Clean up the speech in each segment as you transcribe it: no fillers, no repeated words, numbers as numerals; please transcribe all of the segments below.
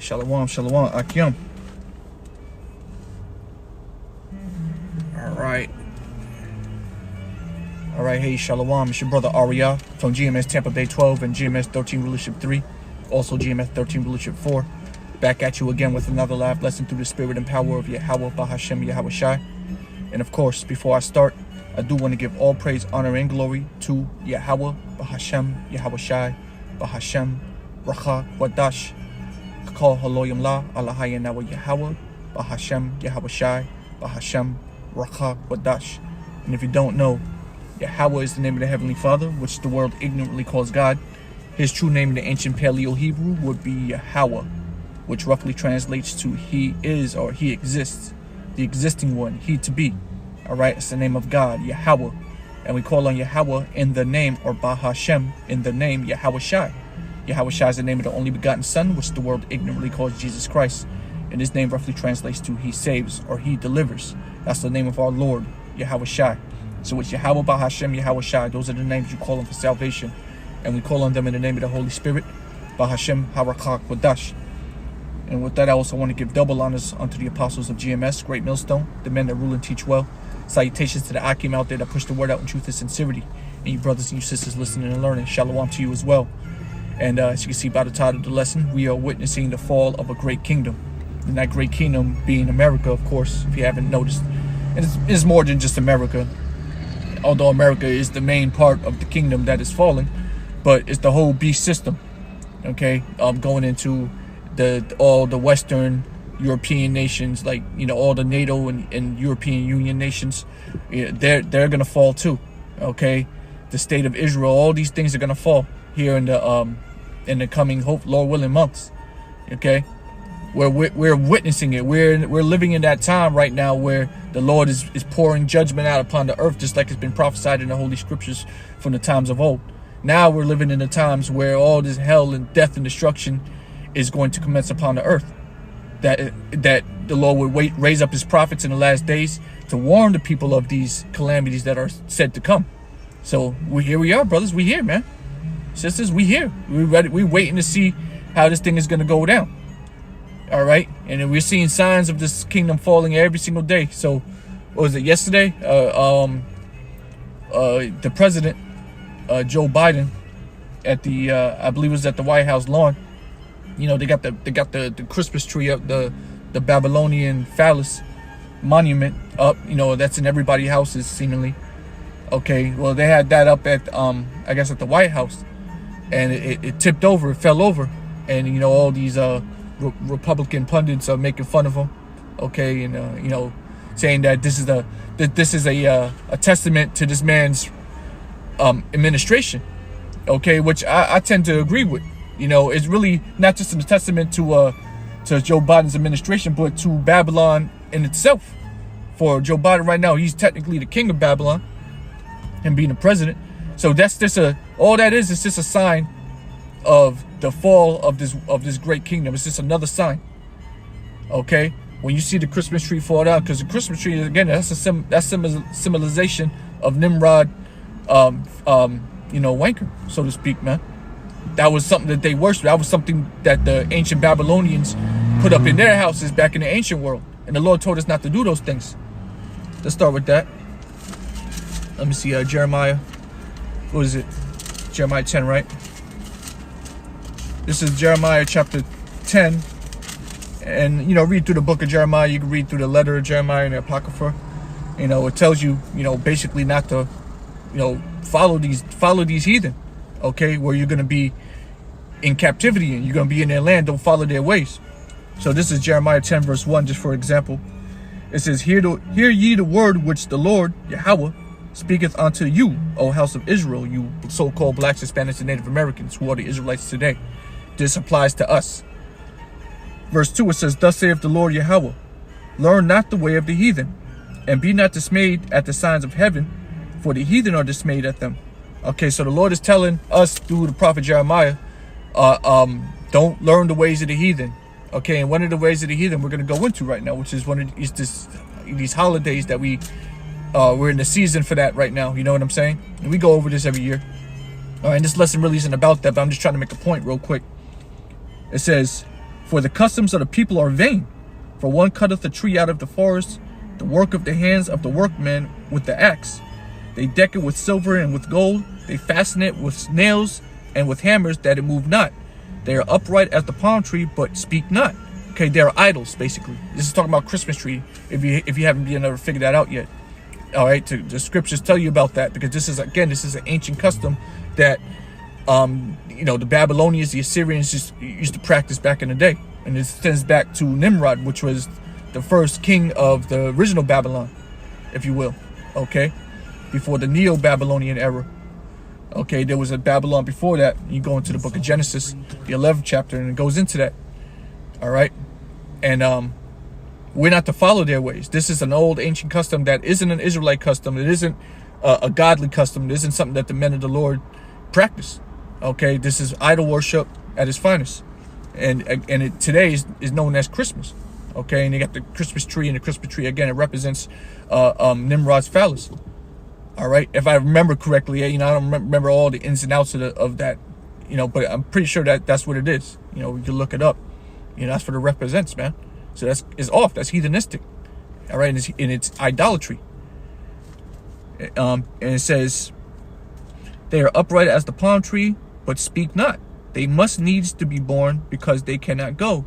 Shalom, shalom, Akim. All right, hey, shalom. It's your brother Aria from GMS Tampa Bay 12 and GMS 13 Rulership 3. Also GMS 13 Rulership 4. Back at you again with another live lesson through the spirit and power of Yahawah, BAHASHAM, YAHAWASHI. And of course, before I start, I do want to give all praise, honor, and glory to Yahawah, BAHASHAM, YAHAWASHI, BAHASHAM, RAWACHAA, QADASH, HALALYAM La, Alahaya Nawa Yahawah, BAHASHAM, YAHAWASHI, BAHASHAM, RAWACHAA, QADASH. And if you don't know, Yahawah is the name of the Heavenly Father, which the world ignorantly calls God. His true name in the ancient Paleo-Hebrew would be Yahawah, which roughly translates to He is or He exists, the existing one, He to be. All right, it's the name of God, Yahawah. And we call on Yahawah in the name, or BAHASHAM, in the name YAHAWASHI. YAHAWASHI is the name of the only begotten Son, which the world ignorantly calls Jesus Christ. And His name roughly translates to He saves or He delivers. That's the name of our Lord, YAHAWASHI. So it's Yahawah, BAHASHAM, YAHAWASHI. Those are the names you call them for salvation. And we call on them in the name of the Holy Spirit, BAHASHAM, RAWACHAA, QADASH. And with that, I also want to give double honors unto the apostles of GMS, Great Millstone, the men that rule and teach well. Salutations to the Akim out there that push the word out in truth and sincerity. And you brothers and you sisters listening and learning, shalom to you as well. And as you can see by the title of the lesson, we are witnessing the fall of a great kingdom. And that great kingdom being America, of course, if you haven't noticed. And it's more than just America. Although America is the main part of the kingdom that is falling, but it's the whole beast system, okay? Going into all the Western European nations, like, you know, all the NATO and European Union nations, they're gonna fall too, okay? The state of Israel, all these things are gonna fall here in the coming, hope, Lord willing, months, okay? We're witnessing it. We're living in that time right now where the Lord is pouring judgment out upon the earth, just like it's been prophesied in the Holy Scriptures from the times of old. Now we're living in the times where all this hell and death and destruction is going to commence upon the earth. That the Lord would raise up His prophets in the last days to warn the people of these calamities that are said to come. So here we are, brothers. We here, man. Sisters, we here. We're ready. We're waiting to see how this thing is going to go down. All right, and we're seeing signs of this kingdom falling every single day. So, what was it yesterday? The president, Joe Biden, at the I believe it was at the White House lawn. You know, they got the Christmas tree up, the Babylonian phallus monument up. You know, that's in everybody's houses seemingly. Okay, well they had that up at I guess at the White House, and it tipped over, it fell over, and you know all these Republican pundits are making fun of him, okay, and you know, saying that this is a testament to this man's administration, okay, which I tend to agree with. You know, it's really not just a testament to Joe Biden's administration, but to Babylon in itself. For Joe Biden right now, he's technically the king of Babylon, him being the president. So that's just all that is just a sign of the fall of this great kingdom. It's just another sign, okay? When you see the Christmas tree fall down, because the Christmas tree, again, that's symbolization of Nimrod, you know, wanker, so to speak, man. That was something that they worshiped. That was something that the ancient Babylonians put up in their houses back in the ancient world, and the Lord told us not to do those things. Let's start with that. Let me see, Jeremiah. What is it? Jeremiah 10, right? This is Jeremiah chapter 10. And, you know, read through the book of Jeremiah. You can read through the letter of Jeremiah and the Apocrypha. You know, it tells you, you know, basically not to, you know, follow these heathen, okay, where you're going to be in captivity and you're going to be in their land. Don't follow their ways. So this is Jeremiah 10 verse 1, just for example. It says, Hear ye the word which the Lord, Yahawah, speaketh unto you, O house of Israel, you so-called blacks, Hispanics, and Native Americans, who are the Israelites today. This applies to us. Verse 2, it says, Thus saith the Lord Yahawah, Learn not the way of the heathen, and be not dismayed at the signs of heaven, for the heathen are dismayed at them. Okay, so the Lord is telling us through the prophet Jeremiah, don't learn the ways of the heathen. Okay, and one of the ways of the heathen we're going to go into right now, which is one of these holidays that we're in the season for that right now. You know what I'm saying? And we go over this every year. All right, and this lesson really isn't about that, but I'm just trying to make a point real quick. It says, For the customs of the people are vain. For one cutteth a tree out of the forest, the work of the hands of the workmen with the axe. They deck it with silver and with gold. They fasten it with nails and with hammers, that it move not. They are upright as the palm tree, but speak not. Okay, they're idols, basically. This is talking about Christmas tree, if you haven't never figured that out yet. All right, the scriptures tell you about that, because this is an ancient custom that the Babylonians, the Assyrians just used to practice back in the day. And it extends back to Nimrod, which was the first king of the original Babylon, if you will. Okay, before the Neo-Babylonian era. Okay, there was a Babylon before that. You go into the book of Genesis, the 11th chapter, and it goes into that. All right, and we're not to follow their ways. This is an old ancient custom that isn't an Israelite custom. It isn't a godly custom. It isn't something that the men of the Lord practice. Okay, this is idol worship at its finest, and it today is known as Christmas. Okay, and you got the Christmas tree, and the Christmas tree again, it represents Nimrod's phallus. All right, if I remember correctly, I don't remember all the ins and outs of that, but I'm pretty sure that's what it is. You can look it up. That's what it represents, man. So it's off. That's heathenistic. All right, and it's idolatry. And it says, they are upright as the palm tree, but speak not. They must needs to be born, because they cannot go.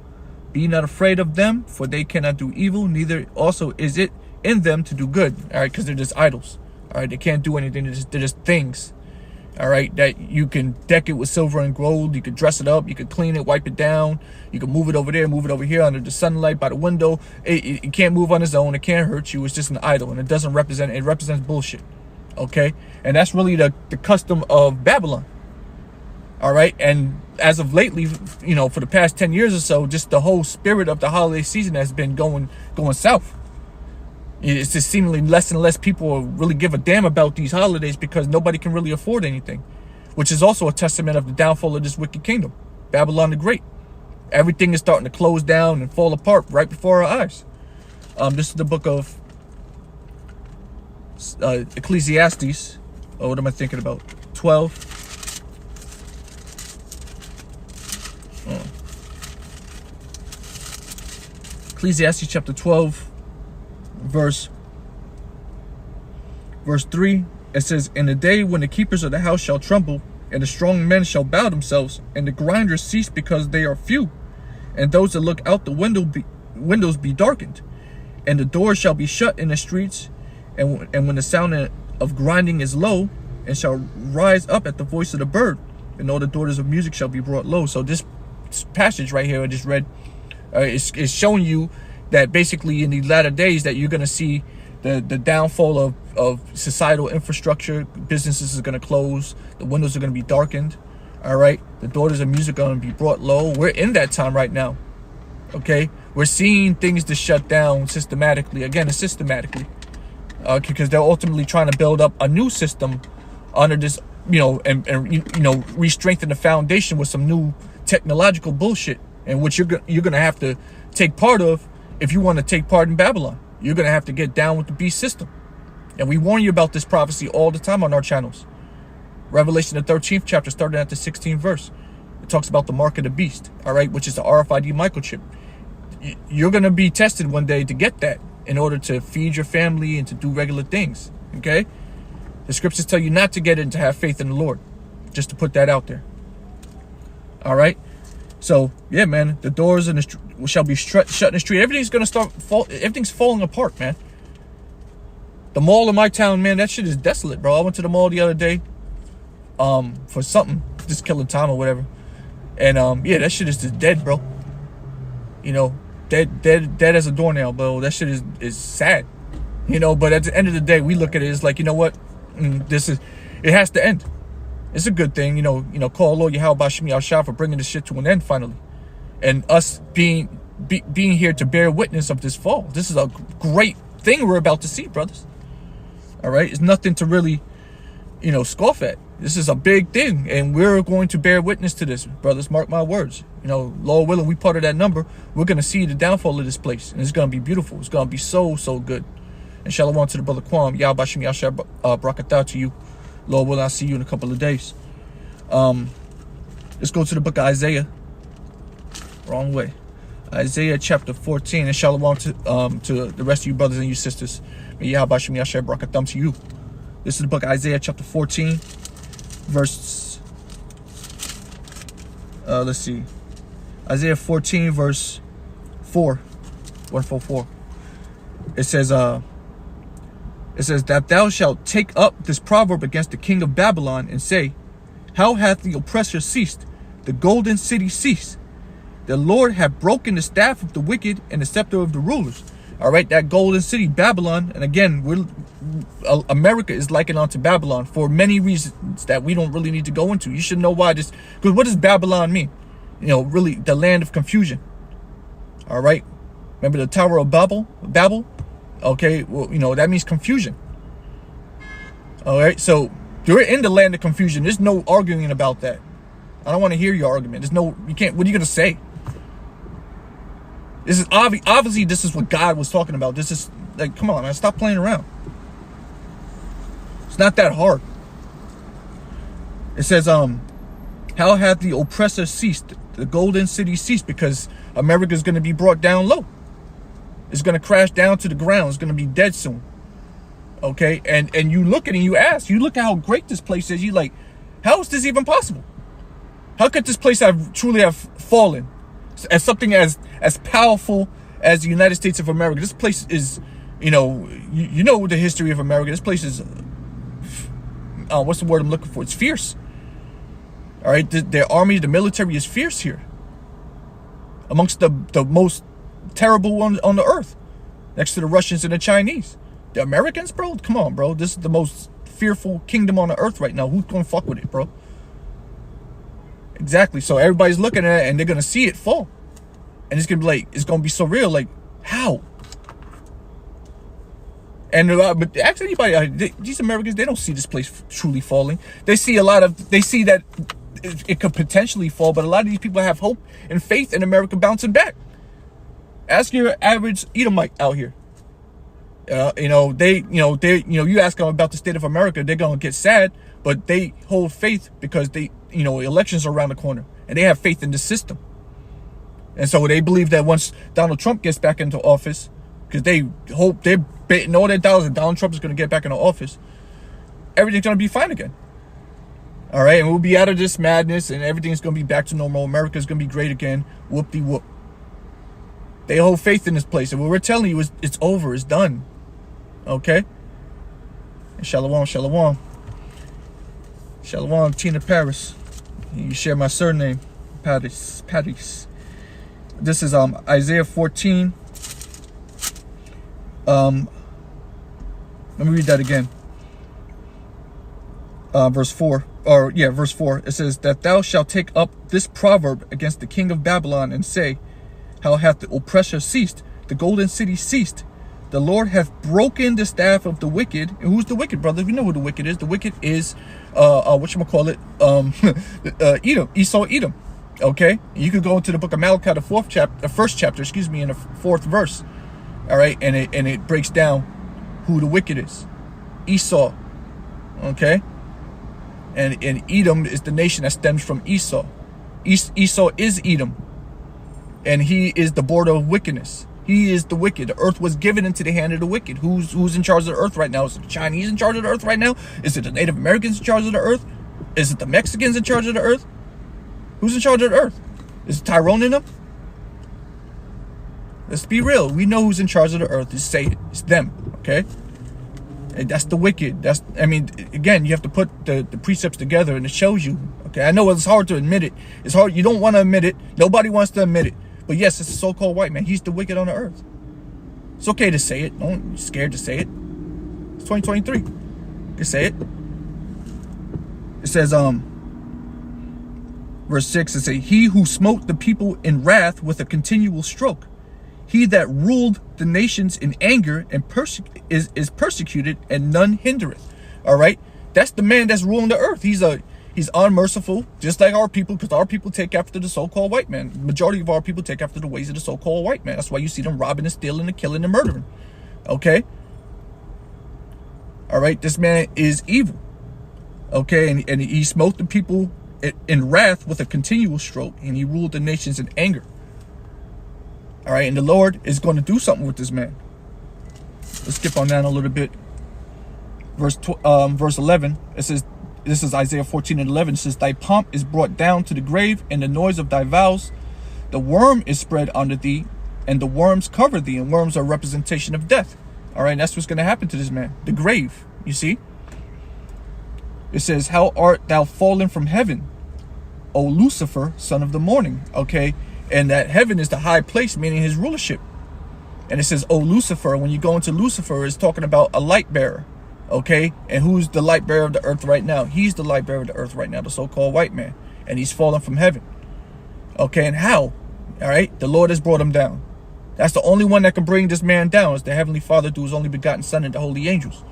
Be not afraid of them, for they cannot do evil, neither also is it in them to do good. All right, because they're just idols. All right, they can't do anything. They're just things. All right, that you can deck it with silver and gold. You could dress it up. You could clean it, wipe it down. You can move it over there, move it over here under the sunlight by the window. It can't move on its own. It can't hurt you. It's just an idol, and it doesn't represent. It represents bullshit. Okay, and that's really the custom of Babylon. All right, and as of lately, for the past 10 years or so, just the whole spirit of the holiday season has been going south. It's just seemingly less and less people really give a damn about these holidays, because nobody can really afford anything, which is also a testament of the downfall of this wicked kingdom, Babylon the Great. Everything is starting to close down and fall apart right before our eyes. This is the book of Ecclesiastes. Oh, what am I thinking about? 12. Ecclesiastes chapter 12. Verse 3, it says, in the day when the keepers of the house shall tremble, and the strong men shall bow themselves, and the grinders cease because they are few, and those that look out the windows be darkened, and the doors shall be shut in the streets, and when the sound of grinding is low, and shall rise up at the voice of the bird, and all the daughters of music shall be brought low. So this passage right here I just read is showing you that basically in the latter days that you're going to see the downfall of societal infrastructure. Businesses are going to close. The windows are going to be darkened. All right. The daughters of music are going to be brought low. We're in that time right now. Okay. We're seeing things to shut down systematically. Again, it's systematically. Because they're ultimately trying to build up a new system under this, and re-strengthen the foundation with some new technological bullshit, in which you're going to have to take part of. If you want to take part in Babylon, you're going to have to get down with the beast system. And we warn you about this prophecy all the time on our channels. Revelation, the 13th chapter, starting at the 16th verse. It talks about the mark of the beast, all right, which is the RFID microchip. You're going to be tested one day to get that in order to feed your family and to do regular things, okay? The scriptures tell you not to get it and to have faith in the Lord. Just to put that out there. All right? So, yeah, man, the doors in the shall be shut in the street. Everything's going to everything's falling apart, man. The mall in my town, man, that shit is desolate, bro. I went to the mall the other day for something, just killing time or whatever. And, yeah, that shit is just dead, bro. Dead as a doornail, bro. That shit is sad. But at the end of the day, we look at it as like, you know what? It has to end. It's a good thing, call Lord YAHAWASHI for bringing this shit to an end finally. And us being here to bear witness of this fall. This is a great thing we're about to see, brothers. All right? It's nothing to really, scoff at. This is a big thing, and we're going to bear witness to this, brothers. Mark my words. Lord willing, we part of that number. We're going to see the downfall of this place, and it's going to be beautiful. It's going to be so, so good. And shalom to the brother Kwam. YAHAWASHI brakatah to you. Lord willing, I'll see you in a couple of days. Let's go to the book of Isaiah. Wrong way. Isaiah chapter 14. And shalom to the rest of you brothers and you sisters. May YAHAWASHI Yashar Brakatham to you. This is the book of Isaiah chapter 14. Verse, let's see. Isaiah 14 verse 4. 144. It says that thou shalt take up this proverb against the king of Babylon and say, how hath the oppressor ceased? The golden city ceased. The Lord hath broken the staff of the wicked and the scepter of the rulers. All right, that golden city, Babylon. And again, America is likened unto Babylon for many reasons that we don't really need to go into. You should know why this, because what does Babylon mean? You know, really the land of confusion. All right. Remember the Tower of Babel? Okay, well, you know, that means confusion. All right, so you're in the land of confusion. There's no arguing about that. I don't want to hear your argument. There's no, you can't, what are you going to say? This is obviously this is what God was talking about. This is like, come on, man, stop playing around. It's not that hard. It says, how hath the oppressor ceased? The golden city ceased, because America is going to be brought down low. It's going to crash down to the ground. It's going to be dead soon. Okay, and you look at it and you ask, you look at how great this place is. You like, how is this even possible? How could this place truly have fallen as something as powerful as the United States of America? This place is, you know the history of America. This place is, what's the word I'm looking for? It's fierce. All right, their army, the military is fierce here. Amongst the most terrible ones on the earth, next to the Russians and the Chinese. The Americans, bro, come on, bro. This is the most fearful kingdom on the earth right now. Who's gonna fuck with it, bro? Exactly. So everybody's looking at it and they're gonna see it fall, and it's gonna be like, it's gonna be so real. Like, how? And but ask anybody, these Americans, they don't see this place truly falling. They see that it could potentially fall, but a lot of these people have hope and faith in America bouncing back. Ask your average Edomite out here. You ask them about the state of America, they're gonna get sad, but they hold faith because elections are around the corner, and they have faith in the system. And so they believe that once Donald Trump gets back into office, because they hope, they're betting all their dollars that Donald Trump is going to get back into office, everything's going to be fine again. All right, and we'll be out of this madness, and everything's going to be back to normal. America's going to be great again. Whoop-de-whoop. They hold faith in this place, and what we're telling you is it's over, it's done. Okay? And shalom, shalom. Shalom, Tina Paris. You share my surname, Paris. This is Isaiah 14. Let me read that again. Verse 4. Verse 4. It says, that thou shalt take up this proverb against the king of Babylon and say, how hath the oppressor ceased? The golden city ceased. The Lord hath broken the staff of the wicked. And who's the wicked, brother? We know who the wicked is. The wicked is, Edom, Esau, Edom. Okay? You could go into the book of Malachi, the first chapter, in the 4th verse. All right? And it breaks down who the wicked is. Esau. Okay? And Edom is the nation that stems from Esau. Esau is Edom. And he is the border of wickedness. He is the wicked. The earth was given into the hand of the wicked. Who's in charge of the earth right now? Is it the Chinese in charge of the earth right now? Is it the Native Americans in charge of the earth? Is it the Mexicans in charge of the earth? Who's in charge of the earth? Is it Tyrone in them? Let's be real. We know who's in charge of the earth. Just say it. It's them. Okay? And that's the wicked. Again, you have to put the precepts together, and it shows you. Okay? I know it's hard to admit it. It's hard. You don't want to admit it. Nobody wants to admit it. But yes, it's a so-called white man. He's the wicked on the earth. It's okay to say it. Don't be scared to say it. It's 2023. You can say it. It says, verse 6, it says, he who smote the people in wrath with a continual stroke, he that ruled the nations in anger and is persecuted, and none hindereth. All right? That's the man that's ruling the earth. He's unmerciful, just like our people, because our people take after the so-called white man. The majority of our people take after the ways of the so-called white man. That's why you see them robbing and stealing and killing and murdering. Okay? All right? This man is evil. Okay? And he smote the people in wrath with a continual stroke, and he ruled the nations in anger. All right, and the Lord is going to do something with this man. Let's skip on down a little bit. Verse 11, it says, this is Isaiah 14:11. It says, thy pomp is brought down to the grave, and the noise of thy vows. The worm is spread under thee, and the worms cover thee. And worms are a representation of death. All right, and that's what's going to happen to this man. The grave, you see. It says, how art thou fallen from heaven, O Lucifer, son of the morning. Okay, and that heaven is the high place, meaning his rulership. And it says, O Lucifer. When you go into Lucifer, it's talking about a light bearer. Okay, and who's the light bearer of the earth right now? He's the light bearer of the earth right now, the so-called white man. And he's fallen from heaven. Okay, and how? All right, the Lord has brought him down. That's the only one that can bring this man down, is the Heavenly Father through his only begotten Son and the holy angels.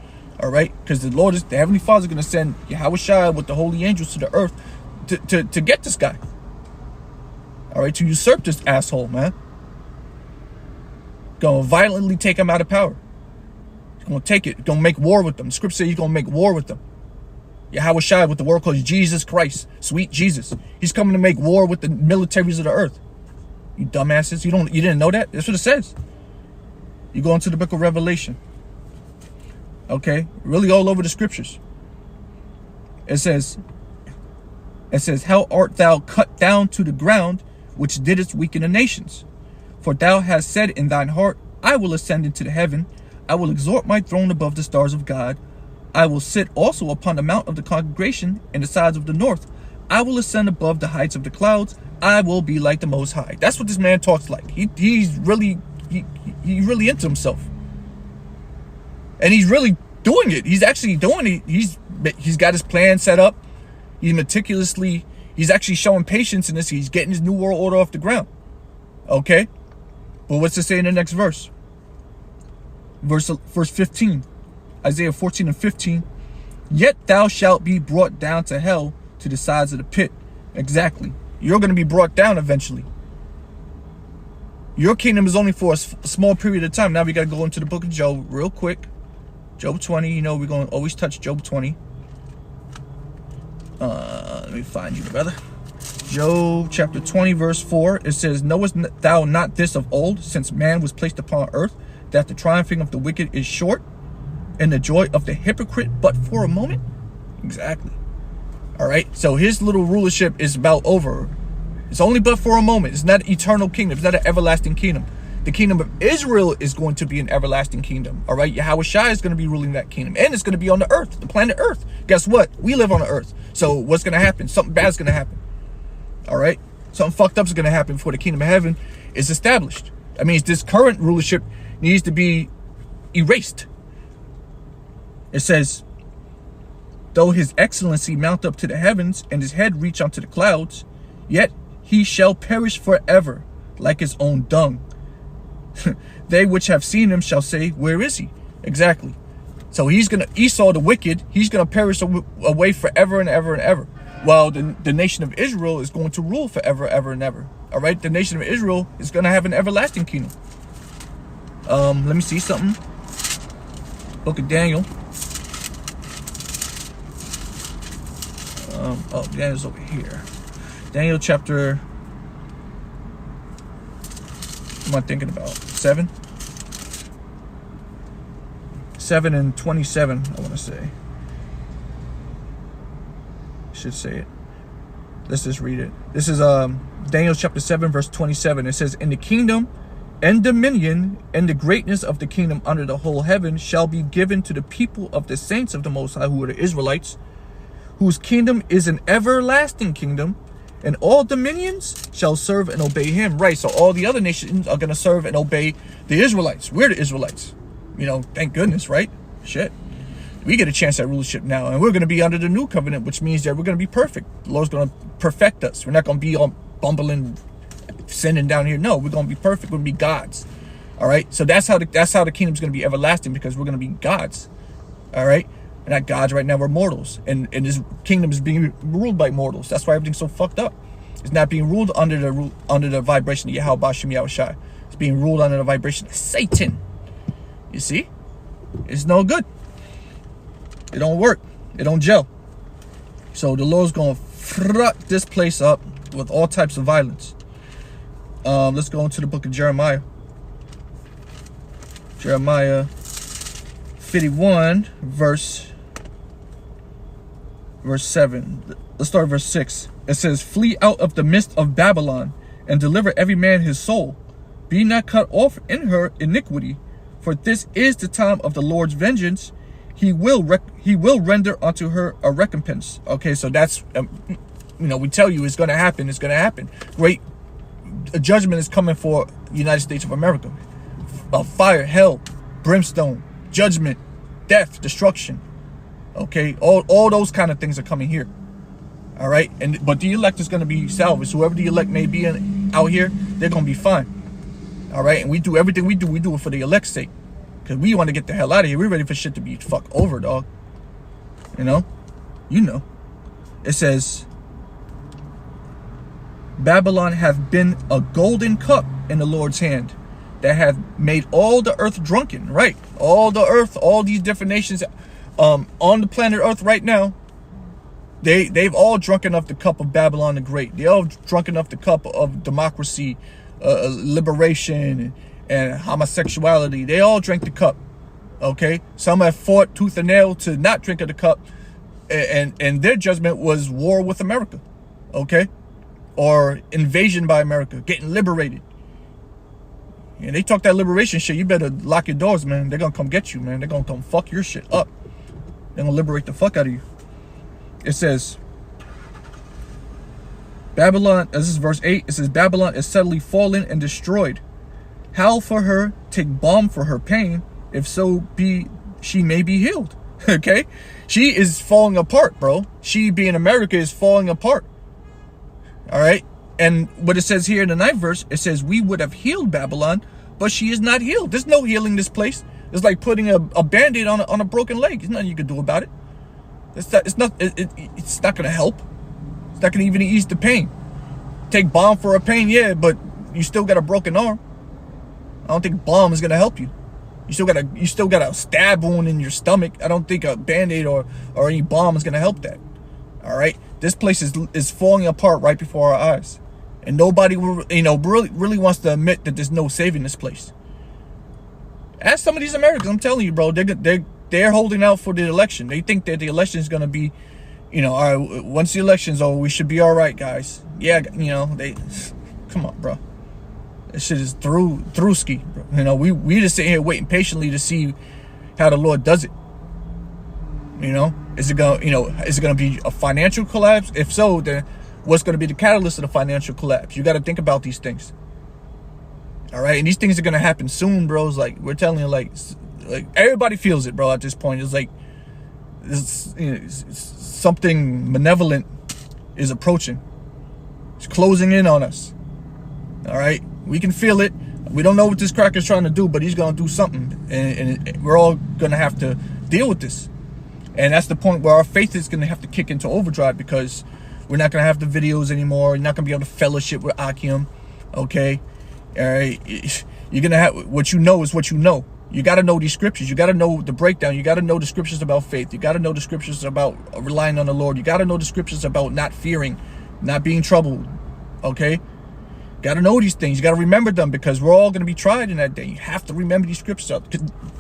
All right, because the Heavenly Father is going to send YAHAWASHI with the holy angels to the earth to get this guy. All right, to usurp this asshole, man. Going to violently take him out of power. Gonna take it, gonna make war with them. The scripture says he's gonna make war with them. YAHAWASHI, what the world calls Jesus Christ, sweet Jesus. He's coming to make war with the militaries of the earth. You dumbasses, you didn't know that? That's what it says. You go into the book of Revelation. Okay, really all over the scriptures. It says, how art thou cut down to the ground, which didst weaken the nations? For thou hast said in thine heart, I will ascend into the heaven. I will exalt my throne above the stars of God. I will sit also upon the mount of the congregation in the sides of the north. I will ascend above the heights of the clouds. I will be like the Most High. That's what this man talks like. He's really into himself. And he's really doing it. He's actually doing it. He's got his plan set up. He's actually showing patience in this. He's getting his new world order off the ground. Okay? But what's it say in the next verse? Verse 15, Isaiah 14:15. Yet thou shalt be brought down to hell, to the sides of the pit. Exactly. You're going to be brought down eventually. Your kingdom is only for a small period of time. Now we got to go into the book of Job real quick. Job 20. You know we're going to always touch Job 20. Let me find you, brother. Job chapter 20 verse 4. It says, knowest thou not this of old, since man was placed upon earth, that the triumphing of the wicked is short, and the joy of the hypocrite but for a moment? Exactly. All right, so his little rulership is about over. It's only but for a moment. It's not an eternal kingdom. It's not an everlasting kingdom. The kingdom of Israel is going to be an everlasting kingdom. All right, YAHAWASHI is going to be ruling that kingdom, and it's going to be on the earth, the planet Earth. Guess what? We live on the earth. So what's going to happen? Something bad's going to happen. All right, something fucked up is going to happen before the kingdom of heaven is established. That means this current rulership needs to be erased. It says, though his excellency mount up to the heavens, and his head reach unto the clouds, yet he shall perish forever, like his own dung. They which have seen him shall say, where is he? Exactly. So he's going to, Esau the wicked, he's going to perish away forever and ever and ever. While the nation of Israel is going to rule forever, ever and ever. All right, the nation of Israel is going to have an everlasting kingdom. Let me see something. Book of Daniel. Oh, Daniel's over here. Daniel chapter, what am I thinking about? 7? 7 and 27, I want to say. Should say it. Let's just read it. This is Daniel chapter 7 verse 27. It says, in the kingdom and dominion and the greatness of the kingdom under the whole heaven shall be given to the people of the saints of the Most High, who are the Israelites, whose kingdom is an everlasting kingdom, and all dominions shall serve and obey him. Right, so all the other nations are going to serve and obey the Israelites. We're the Israelites. You know, thank goodness, right? Shit. We get a chance at rulership now, and we're going to be under the new covenant, which means that we're going to be perfect. The Lord's going to perfect us. We're not going to be all bumbling, sinning down here. No, we're going to be perfect. We're going to be gods. All right. So that's how the kingdom's going to be everlasting, because we're going to be gods. All right. We're not gods right now. We're mortals, and this kingdom is being ruled by mortals. That's why everything's so fucked up. It's not being ruled under the vibration of Yahweh, BAHASHAM, YAHAWASHI. It's being ruled under the vibration of Satan. You see, it's no good. It don't work. It don't gel. So the Lord's going to fuck this place up with all types of violence. Let's go into the book of Jeremiah. Jeremiah 51, verse 7. Let's start verse 6. It says, "Flee out of the midst of Babylon, and deliver every man his soul. Be not cut off in her iniquity, for this is the time of the Lord's vengeance. He will render unto her a recompense." Okay, so that's, we tell you it's going to happen. It's going to happen. Great judgment is coming for the United States of America. Fire, hell, brimstone, judgment, death, destruction. Okay, all those kind of things are coming here. All right, but the elect is going to be salvaged. Whoever the elect may be out here, they're going to be fine. All right, and we do everything we do it for the elect's sake, because we want to get the hell out of here. We're ready for shit to be fuck over, dog. You know. It says, "Babylon hath been a golden cup in the Lord's hand, that hath made all the earth drunken." Right, all the earth, all these different nations on the planet Earth right now, they've all drunken off the cup of Babylon the Great. They all drunken off the cup of democracy, liberation, and homosexuality. They all drank the cup. Okay, some have fought tooth and nail to not drink of the cup, and their judgment was war with America. Okay, or invasion by America, getting liberated. And they talk that liberation shit. You better lock your doors, man. They're gonna come get you, man. They're gonna come fuck your shit up. They're gonna liberate the fuck out of you. It says, Babylon, this is verse 8. It says, "Babylon is suddenly fallen and destroyed. Howl for her, take balm for her pain, if so be she may be healed." Okay? She is falling apart, bro. She, being America, is falling apart. All right? And what it says here in the 9th verse, it says, "We would have healed Babylon, but she is not healed." There's no healing this place. It's like putting a band-aid on a broken leg. There's nothing you can do about it. It's not going to help. It's not going to even ease the pain. Take balm for a pain, yeah, but you still got a broken arm. I don't think balm is going to help you. You still got a stab wound in your stomach. I don't think a band-aid or any balm is going to help that. All right? This place is falling apart right before our eyes. And nobody really wants to admit that there's no saving this place. Ask some of these Americans. I'm telling you, bro, they're holding out for the election. They think that the election is going to be, all right, once the election's over, we should be all right, guys. Yeah, come on, bro. This shit is through ski, bro. We just sit here waiting patiently to see how the Lord does it. Is it gonna be a financial collapse? If so, then what's gonna be the catalyst of the financial collapse? You got to think about these things. All right, and these things are gonna happen soon, bro. It's like we're telling you, like everybody feels it, bro. At this point, it's like something malevolent is approaching. It's closing in on us. All right, we can feel it. We don't know what this cracker's trying to do, but he's gonna do something, and we're all gonna have to deal with this. And that's the point where our faith is gonna have to kick into overdrive, because we're not gonna have the videos anymore. You're not gonna be able to fellowship with Akim. Okay. All right, you're gonna have what you know is what you know. You got to know these scriptures. You got to know the breakdown. You got to know the scriptures about faith. You got to know the scriptures about relying on the Lord. You got to know the scriptures about not fearing, not being troubled. Okay, got to know these things. You got to remember them, because we're all gonna be tried in that day. You have to remember these scriptures,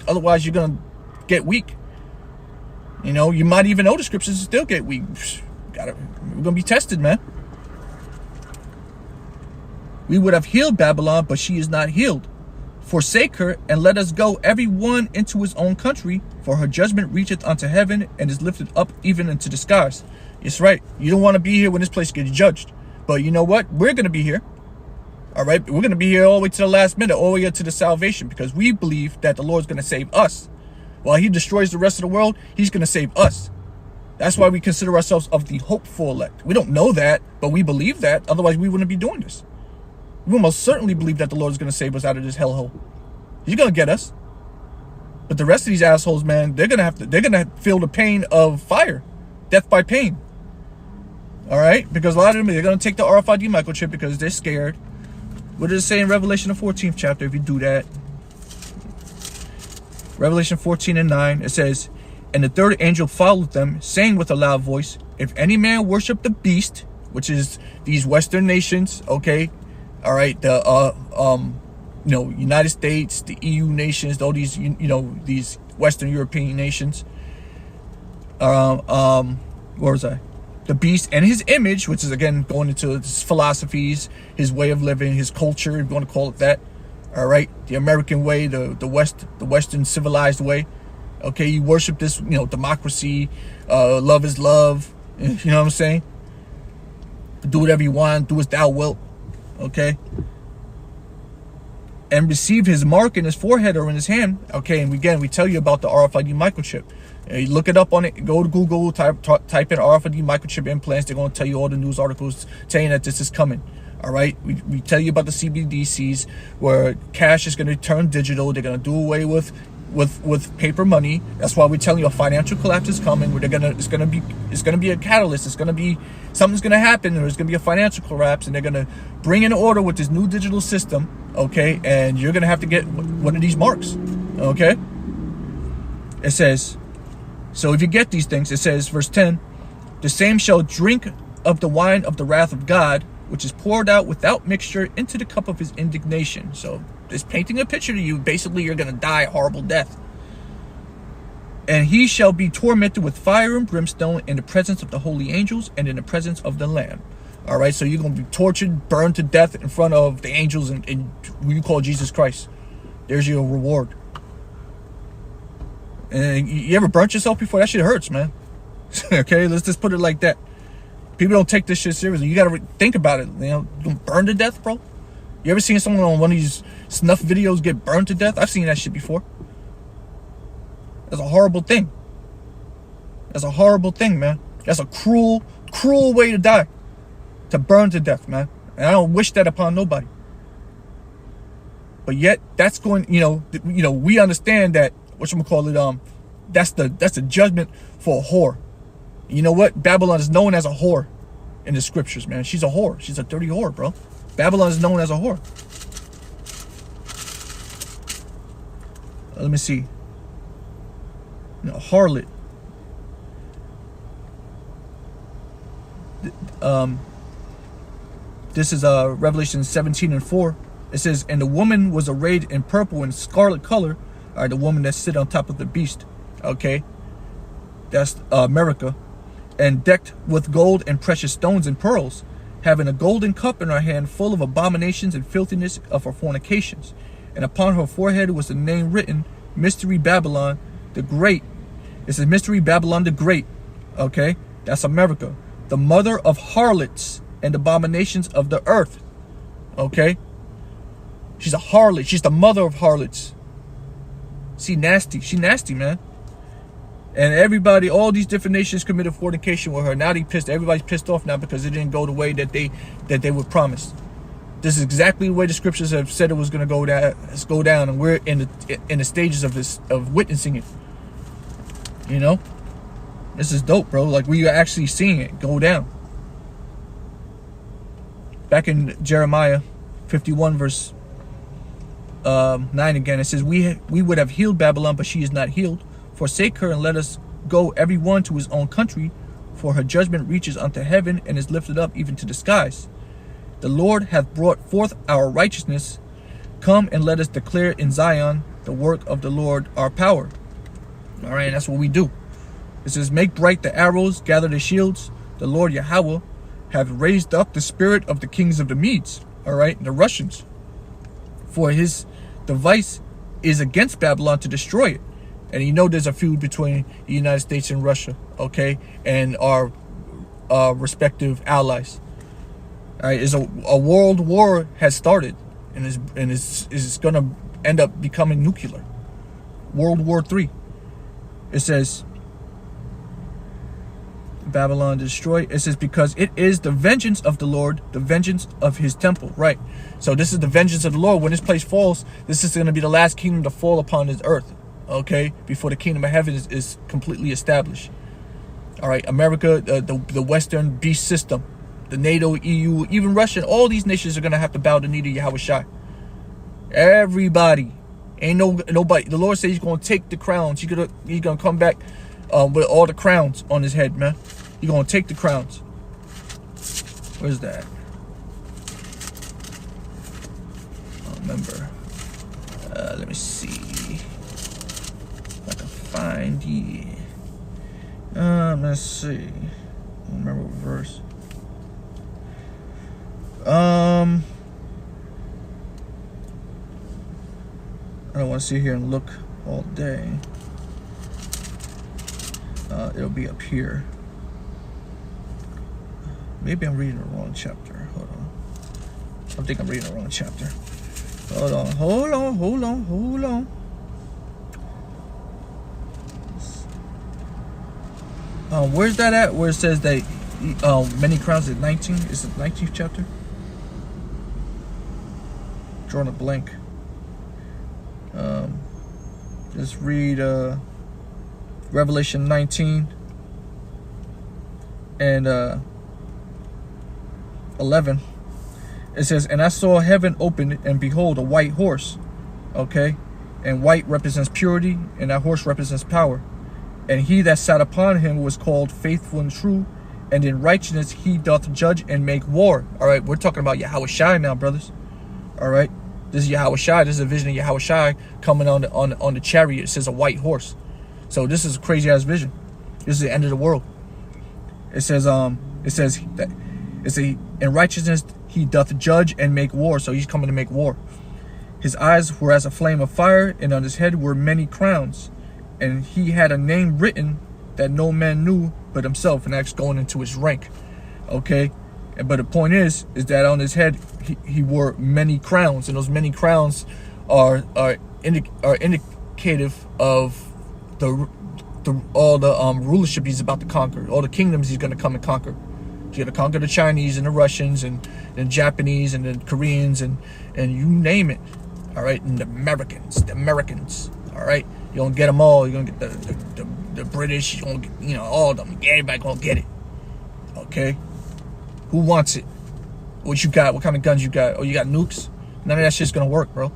otherwise you're gonna get weak. You might even know the scriptures and still get weak. We're gonna be tested, man. "We would have healed Babylon, but she is not healed. Forsake her, and let us go every one into his own country, for her judgment reacheth unto heaven, and is lifted up even into the skies." It's right. You don't want to be here when this place gets judged. But you know what? We're going to be here. All right? We're going to be here all the way to the last minute, all the way to the salvation, because we believe that the Lord's going to save us. While he destroys the rest of the world, he's going to save us. That's why we consider ourselves of the hopeful elect. We don't know that, but we believe that. Otherwise, we wouldn't be doing this. We most certainly believe that the Lord is going to save us out of this hellhole. He's going to get us. But the rest of these assholes, man, they're going to feel the pain of fire. Death by pain. All right? Because a lot of them, they're going to take the RFID microchip because they're scared. What does it say in Revelation, the 14th chapter, if you do that? Revelation 14:9, it says, "And the third angel followed them, saying with a loud voice, If any man worship the beast," which is these Western nations, okay, All right, the United States, the EU nations, all these these Western European nations. Where was I? The beast and his image, which is again going into his philosophies, his way of living, his culture, if you want to call it that. All right, the American way, the Western civilized way. Okay, you worship this, democracy, love is love. You know what I'm saying? Do whatever you want, do as thou wilt. Okay, and receive his mark in his forehead or in his hand. Okay, and again, we tell you about the RFID microchip. You look it up on it. Go to Google, type in RFID microchip implants. They're going to tell you all the news articles saying that this is coming. All right, we tell you about the CBDCs where cash is going to turn digital. They're going to do away with paper money. That's why we're telling you a financial collapse is coming. Where it's going to be a catalyst. It's going to be something's going to happen. There's going to be a financial collapse, and they're going to bring in order with this new digital system. Okay, and you're going to have to get one of these marks. Okay, it says. So if you get these things, it says, verse 10, the same shall drink of the wine of the wrath of God, which is poured out without mixture into the cup of his indignation. So it's painting a picture to you. Basically, you're going to die a horrible death. And he shall be tormented with fire and brimstone in the presence of the holy angels and in the presence of the Lamb. All right, so you're going to be tortured, burned to death in front of the angels and who you call Jesus Christ. There's your reward. And you ever burnt yourself before? That shit hurts, man. Okay, let's just put it like that. People don't take this shit seriously. You gotta think about it. You gonna burn to death, bro? You ever seen someone on one of these snuff videos get burned to death? I've seen that shit before. That's a horrible thing. That's a horrible thing, man. That's a cruel, cruel way to die. To burn to death, man. And I don't wish that upon nobody. But yet, that's going. We understand that. Whatchamacallit, that's the judgment for a whore. You know what? Babylon is known as a whore in the scriptures, man. She's a whore. She's a dirty whore, bro. Babylon is known as a whore. Let me see. Harlot. This is Revelation 17:4. It says, and the woman was arrayed in purple and scarlet color. All right, the woman that sit on top of the beast. Okay, that's America, and decked with gold and precious stones and pearls, having a golden cup in her hand full of abominations and filthiness of her fornications. And upon her forehead was the name written, Mystery Babylon the Great. It says Mystery Babylon the Great. Okay, that's America, the mother of harlots and abominations of the earth. Okay, she's a harlot. She's the mother of harlots. She nasty, man. And everybody, all these different nations committed fornication with her. Now everybody's pissed off now because it didn't go the way that they were promised. This is exactly the way the scriptures have said it was going to go down, and we're in the stages of witnessing it. This is dope, bro. Like, we are actually seeing it go down. Back in Jeremiah 51 verse 9 again, it says, we would have healed Babylon, but she is not healed. Forsake her and let us go every one to his own country, for her judgment reaches unto heaven and is lifted up even to the skies. The Lord hath brought forth our righteousness. Come and let us declare in Zion the work of the Lord our power. All right, that's what we do. It says, make bright the arrows, gather the shields. The Lord Yahawah hath raised up the spirit of the kings of the Medes, all right, the Russians. For his device is against Babylon to destroy it. And there's a feud between the United States and Russia, okay, and our respective allies. All right, a world war has started, and is going to end up becoming nuclear. World War III. It says, Babylon destroyed. It says, because it is the vengeance of the Lord, the vengeance of his temple. Right. So this is the vengeance of the Lord. When this place falls, this is going to be the last kingdom to fall upon this earth. Okay, before the kingdom of heaven is completely established. All right, America, the Western beast system, the NATO, EU, even Russia, all these nations are going to have to bow the knee to YAHAWASHI. Everybody. Ain't nobody. The Lord says he's going to take the crowns. He's going to come back with all the crowns on his head, man. He's going to take the crowns. Where's that? remember. Let me see if I can find it. Let's see. I don't remember what verse. I don't want to sit here and look all day. It'll be up here. Maybe I'm reading the wrong chapter. Hold on. I think I'm reading the wrong chapter. Hold on. Where's that at? Where it says that many crowns at 19? Is it 19th chapter? Drawing a blank. Just read Revelation 19 and 11. It says, and I saw heaven open, and behold, a white horse. Okay? And white represents purity, and that horse represents power. And he that sat upon him was called Faithful and True, and in righteousness he doth judge and make war. All right, we're talking about YAHAWASHI now, brothers. All right, this is YAHAWASHI. This is a vision of YAHAWASHI coming on the chariot. It says a white horse. So this is a crazy ass vision. This is the end of the world. It says in righteousness he doth judge and make war. So he's coming to make war. His eyes were as a flame of fire, and on his head were many crowns. And he had a name written that no man knew but himself, and that's going into his rank. Okay, but the point is that on his head he wore many crowns, and those many crowns are indicative of all the rulership he's about to conquer, all the kingdoms he's going to come and conquer. He's going to conquer the Chinese and the Russians and the Japanese and the Koreans and you name it. All right, and the Americans. All right, you're gonna get them all. You're gonna get the British. You're gonna get, all of them. Everybody gonna get it. Okay, who wants it? What you got? What kind of guns you got? Oh, you got nukes? None of that shit's gonna work, bro.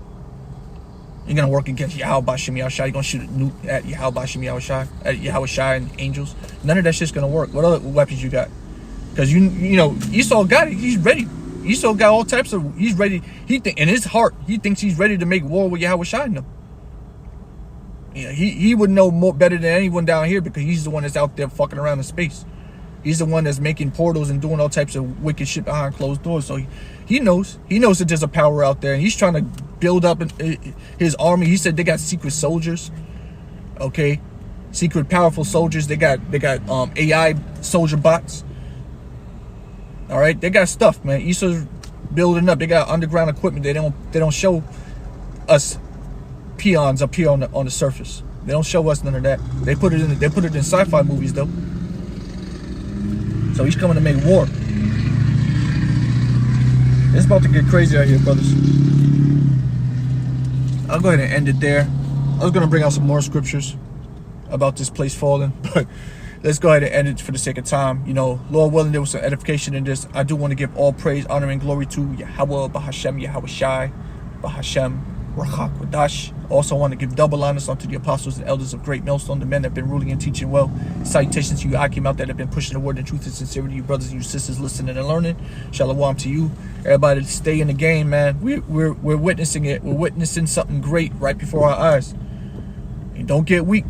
You're gonna work against YAHAWASHI. You're gonna shoot a nuke at YAHAWASHI, at YAHAWASHI and angels. None of that shit's gonna work. What other weapons you got? Because Esau got it. He's ready. Esau got all types of. He's ready. In his heart, he thinks he's ready to make war with YAHAWASHI and them. Yeah, he would know more better than anyone down here, because he's the one that's out there fucking around in space. He's the one that's making portals and doing all types of wicked shit behind closed doors. So he knows that there's a power out there, and he's trying to build up his army. He said they got secret soldiers, okay, secret powerful soldiers. They got AI soldier bots. All right, they got stuff, man. Esau's building up. They got underground equipment. They don't show us peons up here on the surface. They don't show us none of that. They put it in sci-fi movies though. So he's coming to make war. It's about to get crazy out here, brothers. I'll go ahead and end it there. I was gonna bring out some more scriptures about this place falling, but let's go ahead and end it for the sake of time. Lord willing, there was some edification in this. I do want to give all praise, honor, and glory to Yahawah, BAHASHAM, YAHAWASHI, BAHASHAM, QADASH. Also want to give double honors unto the apostles and elders of Great Millstone, the men that have been ruling and teaching well. Salutations to you, I came out that have been pushing the word in truth and sincerity. You brothers and you sisters listening and learning. Shalom to you. Everybody stay in the game, man. We're witnessing it. We're witnessing something great right before our eyes. And don't get weak,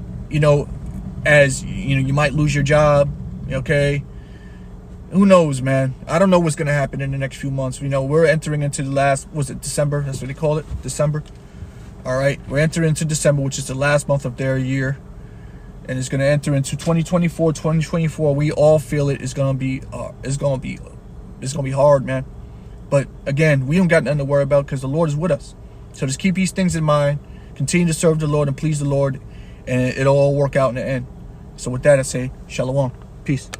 as you might lose your job, okay? Who knows, man? I don't know what's going to happen in the next few months. We're entering into the last, was it December? That's what they call it, December. All right, we're entering into December, which is the last month of their year. And it's going to enter into 2024. 2024, we all feel it. It's going to be hard, man. But again, we don't got nothing to worry about, because the Lord is with us. So just keep these things in mind. Continue to serve the Lord and please the Lord, and it'll all work out in the end. So with that, I say, shalom. Peace.